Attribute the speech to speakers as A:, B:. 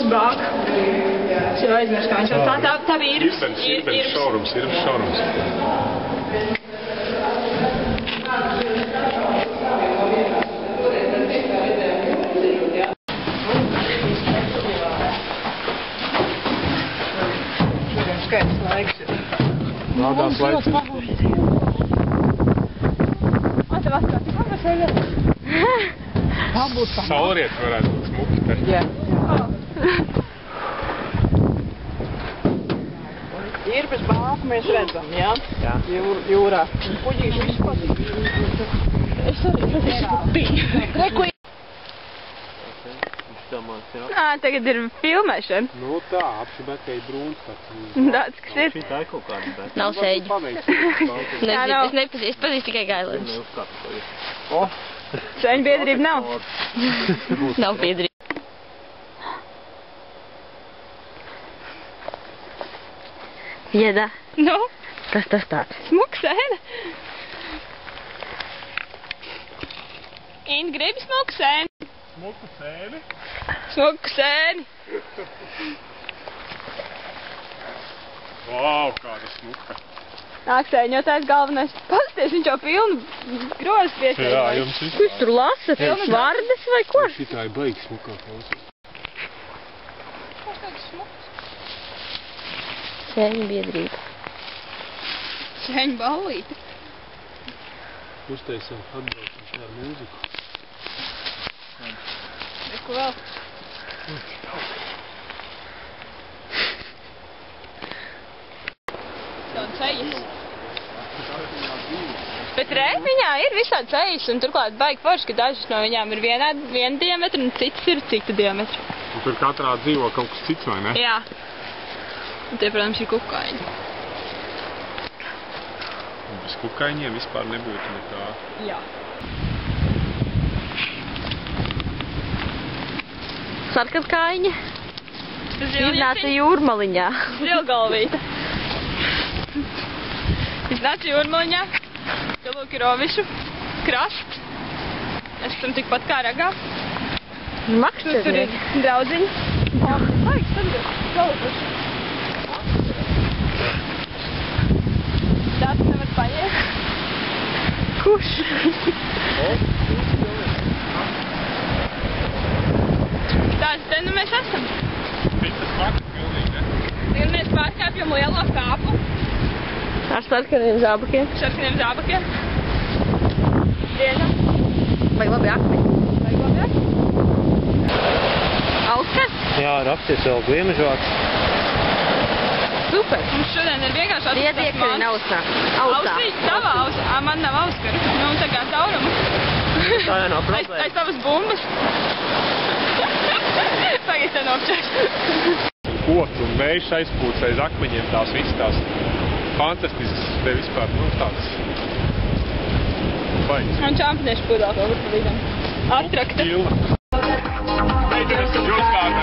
A: Bāk. Es jau aizmirstu, kā viņš jau tā bija īrums.
B: Īrums šaurums.
A: Skaits laiks.
B: Nādās laiks.
A: Tev atkal tik labi sevi.
B: Saulriet varētu būt smuki te.
A: Jā. Ir bez bāku mēs redzam, jā? Jā. Jūrā. Puģīši visu patīk. Es arī patīšu. Tagad ir filmēšana.
B: Nu tā, apšibēkai brūns tāds.
A: Tāds, kas ir.
C: Tā ir kaut kāda, bet...
D: Nav sēģi. Es nepazīstu tikai gailēns.
A: Sēņu biedrība nav.
D: Nav biedrība. Jēdā.
A: Nu?
D: Kas tas tāds?
A: Smuka sēne. Ina grib smuku sēni.
B: Smuku sēni?
A: Smuku sēni.
B: Vau, kāda smuka.
A: Nāk sēņotājs galvenais. Pasties, viņš jau pilnu grozu piesēļ.
B: Jā, jums viss.
D: Kurš tur lasa? Vārdas vai ko?
B: Šitā ir baigi smukā klausās.
A: Kaut kāds smuks.
D: Sēņu biedrība.
A: Sēņu ballīte.
B: Uztaisam atbraucam ar mūziku.
A: Neko vēl. Tāda ceļas. Bet rēpiņā ir visādi ceļas, un turklāt baigi forši, ka dažas no viņām ir viena diametra, un citas ir cita diametra.
B: Un tur katrā dzīvo kaut kas cits, vai ne?
A: Jā. Un tie, protams, ir kukaiņi.
B: Un bez kukaiņiem vispār nebūtu nekā.
A: Jā.
D: Sarkatkājiņa. Iznāca jūrmaliņā.
A: Zilgalvīte. Iznāca jūrmaliņā. Te lūk ir Ovišu krasts. Esam tikpat kā Ragā. Tur ir draudziņi. Vajag sadarbs. Galvuši. Tāds nevar paņēst.
D: Kurš?
A: Tāds te nu mēs esam.
B: Visas makas pilnīgi, ne?
A: Tagad mēs pārkāpjam lielo kāpu.
D: Ar sarkaniem zābakiem.
A: Sarkaniem zābakiem. Dienam.
D: Vai labi akmeņi?
A: Vajag labi akmeņi.
D: Auskars?
C: Jā, rakties vēl gliemežvāks.
D: Super.
A: Mums šodien ir vienkārši atrast
D: Iediekari nausā. Ausā.
A: Ausīt tavā ausā. Man nav auskara. Nu, tā kā taurumu.
C: Tā jau nav problēma.
A: Aiz tavas bumbas. Pagaid te nopčers.
B: Koks un vējš aizpūts aiz akmeņiem, tās visas tās fantastiskas te vispār, nu tāds baigs.
A: Un čampiniešu pudā kaut kur pa vidam. Atrakta.
B: Pilna. Meitenes, jūs kāda?